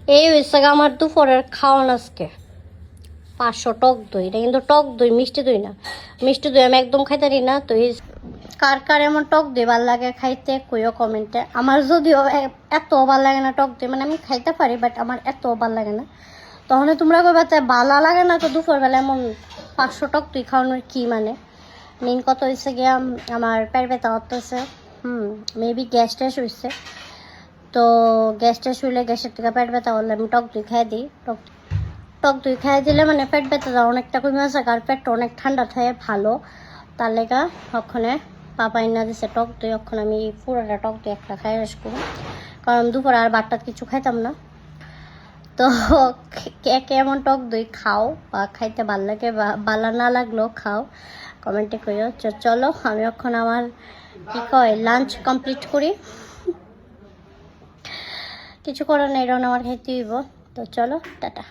এই হয়েছে আমার দুপুরের খাওয়ান আজকে 500 টক দই। এটা কিন্তু টক দই, মিষ্টি দই না। মিষ্টি দই আমি একদম খাইতে পারি না। তো এই কার কার এমন টক দই ভাল লাগে খাইতে কইও কমেন্টে। আমার যদিও এত ভাল লাগে না টক দই, মানে আমি খাইতে পারি বাট আমার এত ভাল লাগে না। তখন তোমরা কইবা ভালো লাগে না তো দুপুরবেলা এমন 500 টক দই খাওয়ানোর কি মানে। মেন কথা হয়েছে গিয়ে আমার পেট ব্যথা হতেছে। মেবি গ্যাস ট্যাস হয়েছে। তো গ্যাস ট্যাস হইলে গ্যাসের থেকে পেট ব্যথা হলে আমি টক দই খাই দিই। টক দই খাই দিলে মানে পেট ব্যথাটা অনেকটা কমে আসে, আর পেটটা অনেক ঠান্ডা থাকে ভালো। তার লেগা ওখানে পাপাই না দিছে টক দই, ওখানে আমি পুরোটা টক দই একটা খাই শেষ করব, কারণ দুপুরে আর বারটার কিছু খাইতাম না। তো কে কেমন টক দই খাও বা খাইতে ভাল লাগে বা ভালো না লাগলেও খাও, কমেন্টে কইও। চলো আমি এখন আমার কি কয় লাঞ্চ কমপ্লিট করি। কিছু করার নেই, আমার খাইতে হইব। তো চলো টাটা।